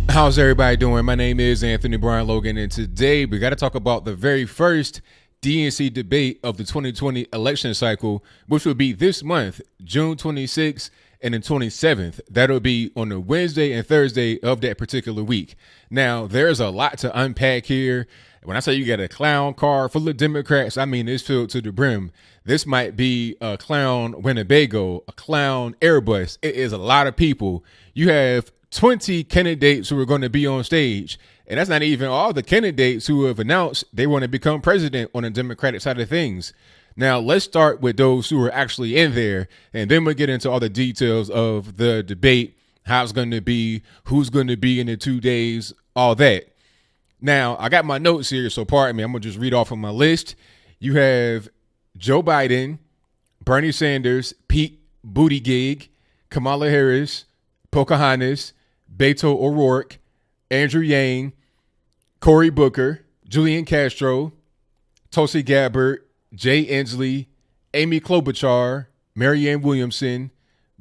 How's everybody doing? My name is Anthony Brian Logan, and today we got to talk about the very first DNC debate of the 2020 election cycle, which will be this month, June 26th and the 27th. That'll be on the Wednesday and Thursday of that particular week. Now, there's a lot to unpack here. When I say you got a clown car full of Democrats, I mean it's filled to the brim. This might be a clown Winnebago, a clown Airbus. It is a lot of people. You have 20 candidates who are going to be on stage. And that's not even all the candidates who have announced they want to become president on the Democratic side of things. Now, let's start with those who are actually in there, and then we'll get into all the details of the debate, how it's going to be, who's going to be in the 2 days, all that. Now, I got my notes here, so pardon me. I'm going to just read off of my list. You have Joe Biden, Bernie Sanders, Pete Buttigieg, Kamala Harris, Pocahontas, Beto O'Rourke, Andrew Yang, Cory Booker, Julian Castro, Tulsi Gabbard, Jay Inslee, Amy Klobuchar, Marianne Williamson,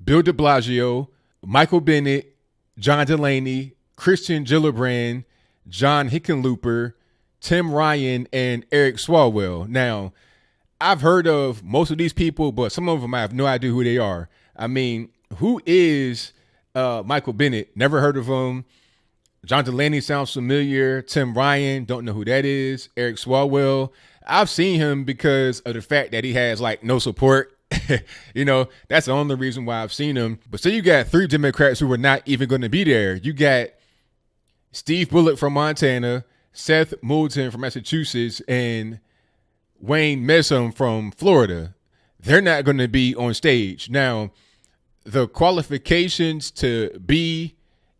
Bill de Blasio, Michael Bennet, John Delaney, Christian Gillibrand, John Hickenlooper, Tim Ryan, and Eric Swalwell. Now, I've heard of most of these people, but some of them I have no idea who they are. I mean, who is Michael Bennet? Never heard of him. John Delaney sounds familiar. Tim Ryan, don't know who that is. Eric Swalwell, I've seen him because of the fact that he has like no support. You know, that's the only reason why I've seen him. But so you got three Democrats who are not even going to be there. You got Steve Bullock from Montana, Seth Moulton from Massachusetts, and Wayne Messam from Florida. They're not going to be on stage. Now, the qualifications to be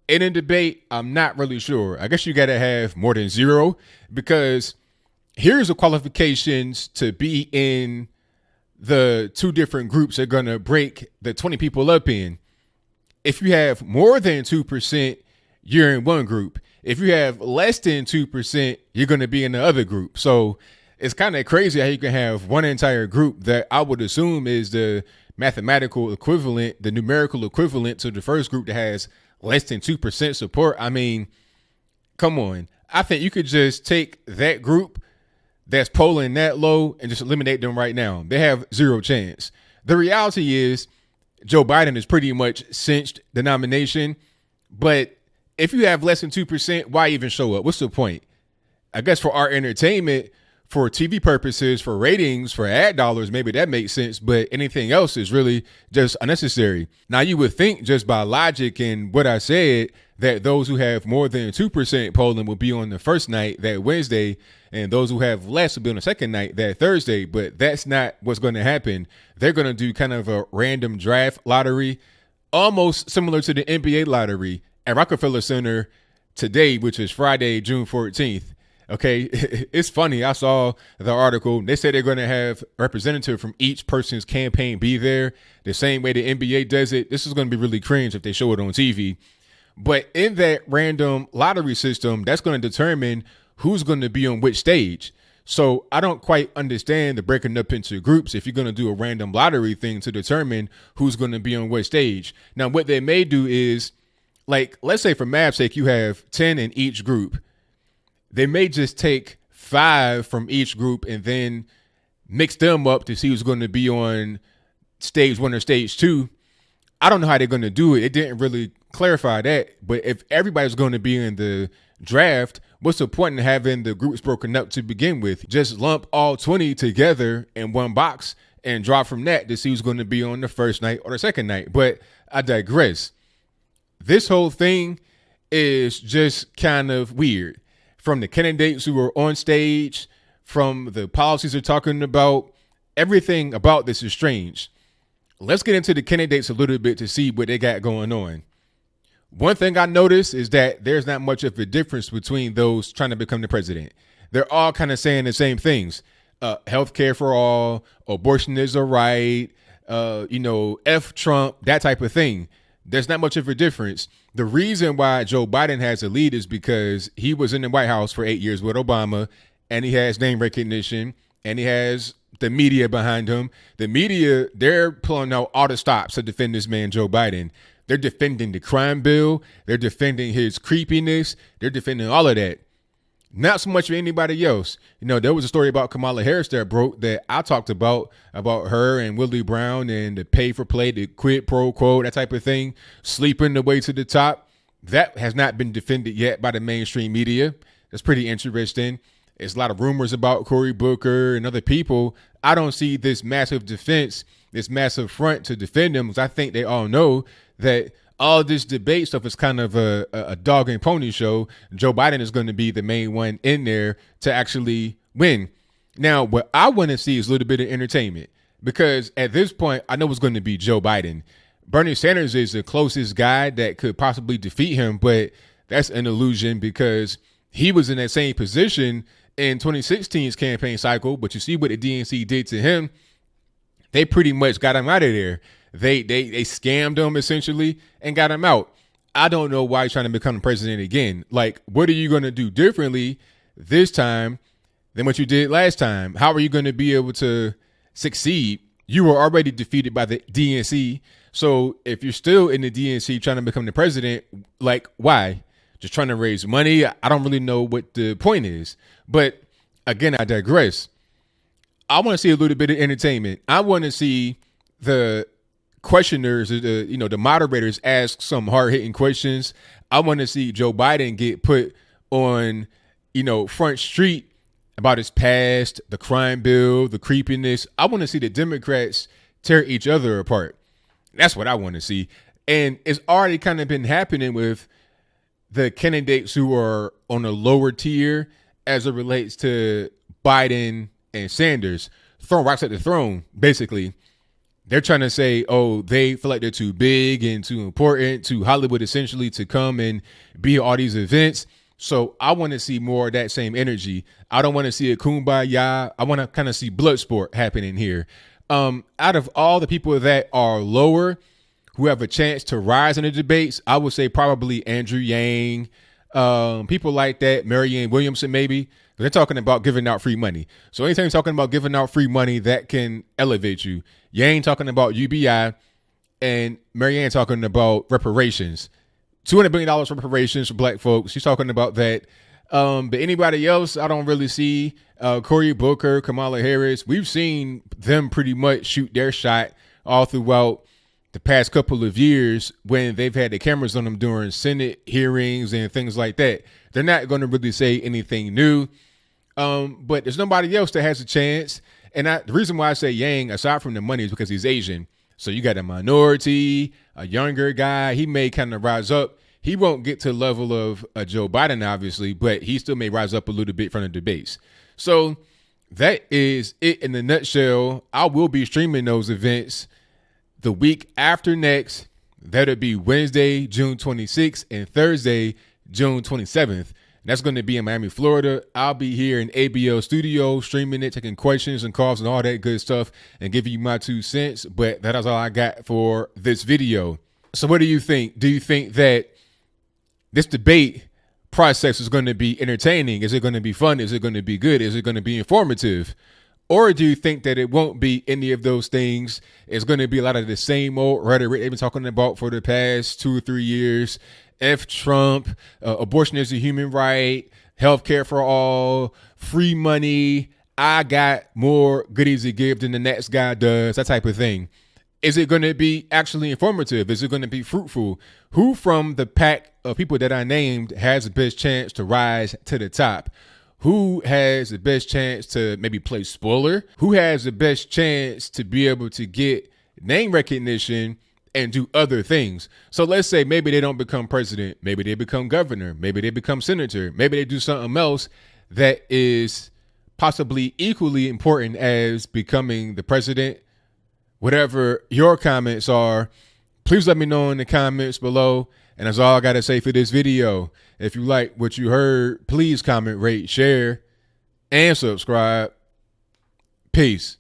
in a debate, I'm not really sure. I guess you got to have more than 0, because here's the qualifications to be in the two different groups they're going to break the 20 people up in. If you have more than 2%, you're in one group. If you have less than 2%, you're going to be in the other group. So it's kind of crazy how you can have one entire group that I would assume is the mathematical equivalent, the numerical equivalent to the first group that has less than 2% support. I mean, come on. I think you could just take that group that's polling that low and just eliminate them right now. They have 0 chance. The reality is Joe Biden has pretty much cinched the nomination, but if you have less than 2%, why even show up? What's the point? I guess for our entertainment, for TV purposes, for ratings, for ad dollars, maybe that makes sense, but anything else is really just unnecessary. Now, you would think just by logic and what I said that those who have more than 2% polling will be on the first night, that Wednesday, and those who have less will be on the second night, that Thursday, but that's not what's going to happen. They're going to do kind of a random draft lottery, almost similar to the NBA lottery at Rockefeller Center today, which is Friday, June 14th. Okay, it's funny. I saw the article. They said they're going to have a representative from each person's campaign be there the same way the NBA does it. This is going to be really cringe if they show it on TV. But in that random lottery system, that's going to determine who's going to be on which stage. So I don't quite understand the breaking up into groups if you're going to do a random lottery thing to determine who's going to be on what stage. Now, what they may do is, like, let's say for math's sake, you have 10 in each group. They may just take 5 from each group and then mix them up to see who's going to be on stage 1 or stage 2. I don't know how they're going to do it. It didn't really clarify that. But if everybody's going to be in the draft, what's the point in having the groups broken up to begin with? Just lump all 20 together in one box and draw from that to see who's going to be on the first night or the second night. But I digress. This whole thing is just kind of weird. From the candidates who are on stage, from the policies they're talking about, everything about this is strange. Let's get into the candidates a little bit to see what they got going on. One thing I noticed is that there's not much of a difference between those trying to become the president. They're all kind of saying the same things. Healthcare for all, abortion is a right, F Trump, that type of thing. There's not much of a difference. The reason why Joe Biden has a lead is because he was in the White House for 8 years with Obama, and he has name recognition, and he has the media behind him. The media, they're pulling out all the stops to defend this man, Joe Biden. They're defending the crime bill. They're defending his creepiness. They're defending all of that. Not so much of anybody else. There was a story about Kamala Harris that broke that I talked about her and Willie Brown and the pay for play, the quid pro quo, that type of thing, sleeping the way to the top. That has not been defended yet by the mainstream media. That's pretty interesting. There's a lot of rumors about Cory Booker and other people. I don't see this massive defense, this massive front to defend them, because I think they all know that all this debate stuff is kind of a dog and pony show. Joe Biden is going to be the main one in there to actually win. Now, what I want to see is a little bit of entertainment, because at this point, I know it's going to be Joe Biden. Bernie Sanders is the closest guy that could possibly defeat him, but that's an illusion because he was in that same position in 2016's campaign cycle. But you see what the DNC did to him. They pretty much got him out of there. They scammed him essentially and got him out. I don't know why he's trying to become president again. Like, what are you going to do differently this time than what you did last time? How are you going to be able to succeed? You were already defeated by the DNC. So if you're still in the DNC trying to become the president, like, why? Just trying to raise money? I don't really know what the point is. But again, I digress. I want to see a little bit of entertainment. I want to see the questioners, the moderators ask some hard-hitting questions. I want to see Joe Biden get put on, Front Street about his past, the crime bill, the creepiness. I want to see the Democrats tear each other apart. That's what I want to see. And it's already kind of been happening with the candidates who are on a lower tier as it relates to Biden and Sanders, throwing rocks at the throne, basically. They're trying to say, oh, they feel like they're too big and too important to Hollywood, essentially, to come and be at all these events. So I want to see more of that same energy. I don't want to see a kumbaya. I want to kind of see blood sport happening here. Out of all the people that are lower who have a chance to rise in the debates, I would say probably Andrew Yang, people like that, Marianne Williamson maybe. They're talking about giving out free money. So anytime you're talking about giving out free money, that can elevate you. Yang talking about UBI and Marianne talking about reparations. $200 billion reparations for black folks. She's talking about that. But anybody else, I don't really see. Cory Booker, Kamala Harris, we've seen them pretty much shoot their shot all throughout the past couple of years when they've had the cameras on them during Senate hearings and things like that. They're not going to really say anything new. But there's nobody else that has a chance. And the reason why I say Yang, aside from the money, is because he's Asian. So you got a minority, a younger guy. He may kind of rise up. He won't get to the level of Joe Biden, obviously, but he still may rise up a little bit from the debates. So that is it in a nutshell. I will be streaming those events the week after next. That'll be Wednesday, June 26th, and Thursday, June 27th. That's going to be in Miami, Florida. I'll be here in ABL studio streaming it, taking questions and calls and all that good stuff and giving you my 2 cents. But that is all I got for this video. So what do you think? Do you think that this debate process is going to be entertaining? Is it going to be fun? Is it going to be good? Is it going to be informative? Or do you think that it won't be any of those things? It's going to be a lot of the same old rhetoric they've been talking about for the past 2 or 3 years. F Trump, abortion is a human right, healthcare for all, free money. I got more goodies to give than the next guy does, that type of thing. Is it going to be actually informative? Is it going to be fruitful? Who from the pack of people that I named has the best chance to rise to the top? Who has the best chance to maybe play spoiler? Who has the best chance to be able to get name recognition and do other things? So let's say maybe they don't become president. Maybe they become governor. Maybe they become senator. Maybe they do something else that is possibly equally important as becoming the president. Whatever your comments are, please let me know in the comments below. And that's all I got to say for this video. If you like what you heard, please comment, rate, share, and subscribe. Peace.